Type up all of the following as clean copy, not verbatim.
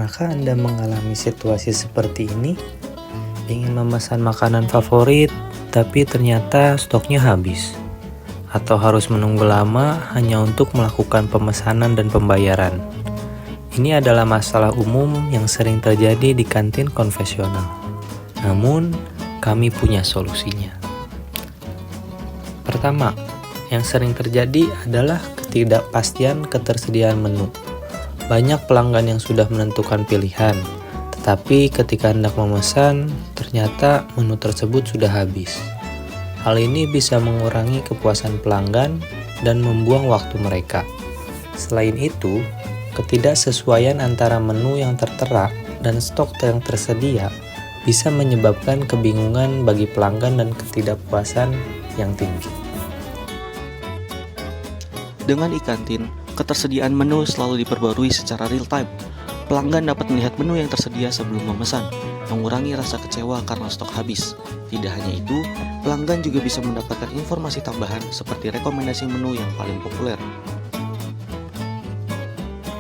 Pernahkah Anda mengalami situasi seperti ini? Ingin memesan makanan favorit, tapi ternyata stoknya habis. Atau harus menunggu lama hanya untuk melakukan pemesanan dan pembayaran. Ini adalah masalah umum yang sering terjadi di kantin konvensional. Namun, kami punya solusinya. Pertama, yang sering terjadi adalah ketidakpastian ketersediaan menu. Banyak pelanggan yang sudah menentukan pilihan, tetapi ketika hendak memesan, ternyata menu tersebut sudah habis. Hal ini bisa mengurangi kepuasan pelanggan dan membuang waktu mereka. Selain itu, ketidaksesuaian antara menu yang tertera dan stok yang tersedia bisa menyebabkan kebingungan bagi pelanggan dan ketidakpuasan yang tinggi. Dengan e-kantin, ketersediaan menu selalu diperbarui secara real-time. Pelanggan dapat melihat menu yang tersedia sebelum memesan, mengurangi rasa kecewa karena stok habis. Tidak hanya itu, pelanggan juga bisa mendapatkan informasi tambahan seperti rekomendasi menu yang paling populer.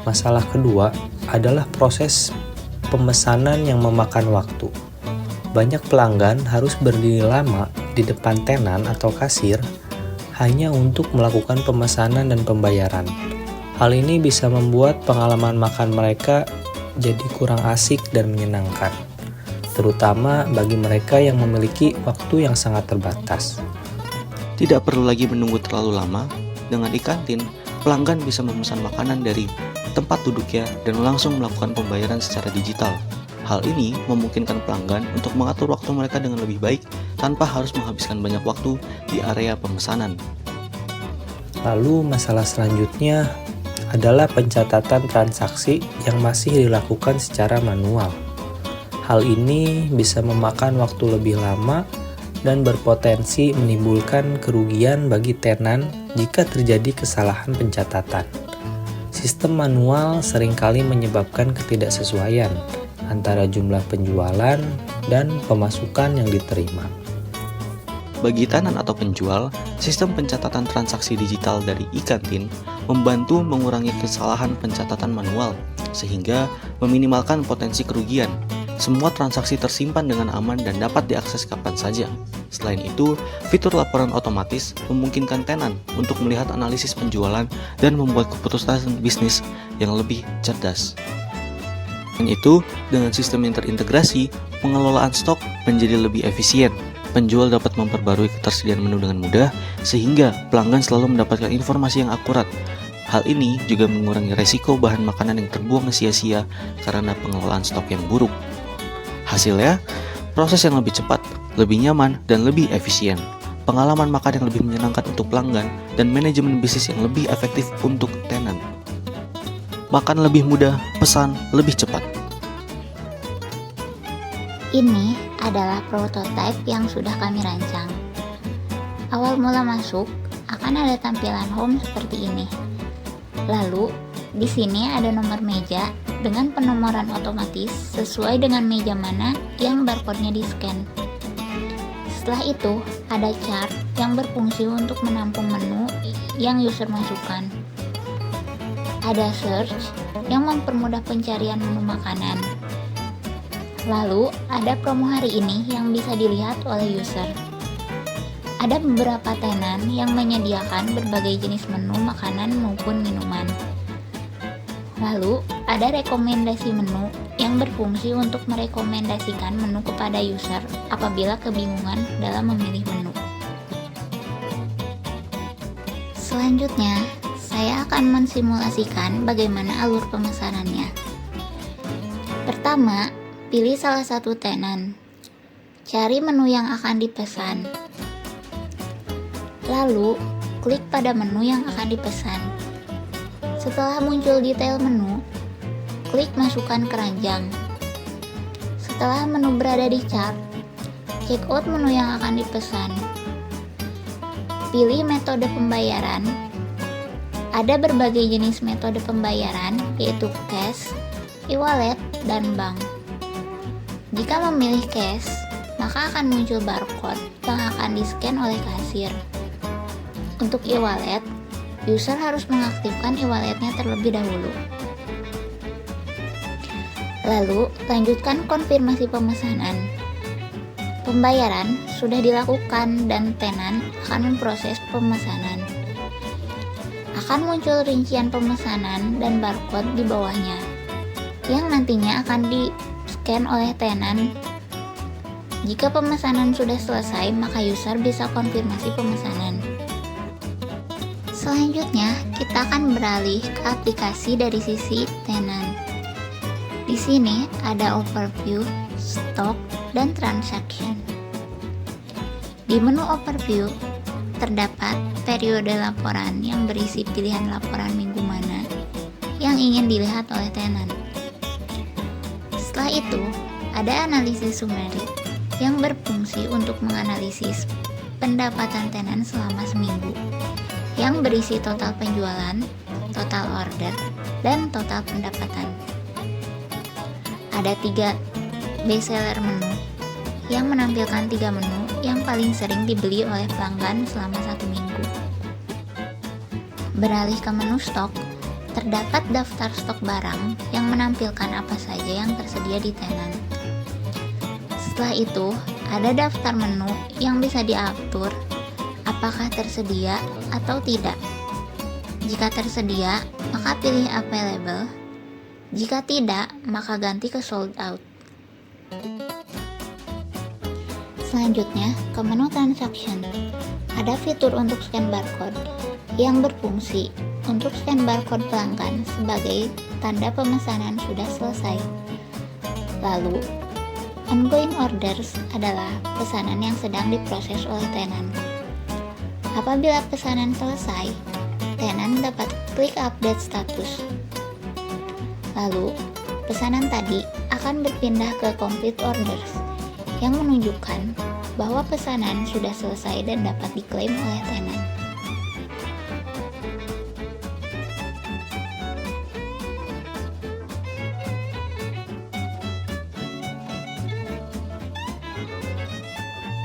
Masalah kedua adalah proses pemesanan yang memakan waktu. Banyak pelanggan harus berdiri lama di depan tenan atau kasir hanya untuk melakukan pemesanan dan pembayaran. Hal ini bisa membuat pengalaman makan mereka jadi kurang asik dan menyenangkan, terutama bagi mereka yang memiliki waktu yang sangat terbatas. Tidak perlu lagi menunggu terlalu lama. Dengan e-kantin, pelanggan bisa memesan makanan dari tempat duduknya dan langsung melakukan pembayaran secara digital. Hal ini memungkinkan pelanggan untuk mengatur waktu mereka dengan lebih baik tanpa harus menghabiskan banyak waktu di area pemesanan. Lalu masalah selanjutnya adalah pencatatan transaksi yang masih dilakukan secara manual. Hal ini bisa memakan waktu lebih lama dan berpotensi menimbulkan kerugian bagi tenan jika terjadi kesalahan pencatatan. Sistem manual seringkali menyebabkan ketidaksesuaian antara jumlah penjualan dan pemasukan yang diterima. Bagi tenan atau penjual, sistem pencatatan transaksi digital dari e-kantin membantu mengurangi kesalahan pencatatan manual, sehingga meminimalkan potensi kerugian. Semua transaksi tersimpan dengan aman dan dapat diakses kapan saja. Selain itu, fitur laporan otomatis memungkinkan tenan untuk melihat analisis penjualan dan membuat keputusan bisnis yang lebih cerdas. Selain itu, dengan sistem yang terintegrasi, pengelolaan stok menjadi lebih efisien. Penjual dapat memperbarui ketersediaan menu dengan mudah, sehingga pelanggan selalu mendapatkan informasi yang akurat. Hal ini juga mengurangi resiko bahan makanan yang terbuang sia-sia karena pengelolaan stok yang buruk. Hasilnya, proses yang lebih cepat, lebih nyaman, dan lebih efisien. Pengalaman makan yang lebih menyenangkan untuk pelanggan, dan manajemen bisnis yang lebih efektif untuk tenan. Makan lebih mudah, pesan lebih cepat. Ini adalah prototipe yang sudah kami rancang. Awal mula masuk akan ada tampilan home seperti ini. Lalu, di sini ada nomor meja dengan penomoran otomatis sesuai dengan meja mana yang barcode-nya di-scan. Setelah itu, ada chart yang berfungsi untuk menampung menu yang user masukkan. Ada search yang mempermudah pencarian menu makanan. Lalu, ada promo hari ini yang bisa dilihat oleh user. Ada beberapa tenan yang menyediakan berbagai jenis menu makanan maupun minuman. Lalu, ada rekomendasi menu yang berfungsi untuk merekomendasikan menu kepada user apabila kebingungan dalam memilih menu. Selanjutnya, saya akan mensimulasikan bagaimana alur pemesanannya. Pertama, pilih salah satu tenan. Cari menu yang akan dipesan. Lalu, klik pada menu yang akan dipesan. Setelah muncul detail menu, klik masukkan keranjang. Setelah menu berada di chart, check out menu yang akan dipesan. Pilih metode pembayaran. Ada berbagai jenis metode pembayaran, yaitu cash, e-wallet, dan bank. Jika memilih cash, maka akan muncul barcode yang akan di-scan oleh kasir. Untuk e-wallet, user harus mengaktifkan e-walletnya terlebih dahulu. Lalu, lanjutkan konfirmasi pemesanan. Pembayaran sudah dilakukan dan tenan akan memproses pemesanan. Akan muncul rincian pemesanan dan barcode di bawahnya, yang nantinya akan di-scan oleh tenan. Jika pemesanan sudah selesai, maka user bisa konfirmasi pemesanan. Selanjutnya, kita akan beralih ke aplikasi dari sisi tenan. Di sini ada overview, stock, dan transaction. Di menu overview, terdapat periode laporan yang berisi pilihan laporan minggu mana yang ingin dilihat oleh tenan. Setelah itu, ada analisis summary yang berfungsi untuk menganalisis pendapatan tenan selama seminggu, yang berisi total penjualan, total order, dan total pendapatan. Ada 3 bestseller menu yang menampilkan 3 menu yang paling sering dibeli oleh pelanggan selama 1 minggu. Beralih ke menu stok, terdapat daftar stok barang yang menampilkan apa saja yang tersedia di tenan. Setelah itu, ada daftar menu yang bisa diatur apakah tersedia atau tidak. Jika tersedia, maka pilih available. Jika tidak, maka ganti ke sold out. Selanjutnya, ke menu transaction. Ada fitur untuk scan barcode yang berfungsi untuk scan barcode pelanggan sebagai tanda pemesanan sudah selesai. Lalu, ongoing orders adalah pesanan yang sedang diproses oleh tenan. Apabila pesanan selesai, tenan dapat klik update status. Lalu, pesanan tadi akan berpindah ke complete orders yang menunjukkan bahwa pesanan sudah selesai dan dapat diklaim oleh tenan.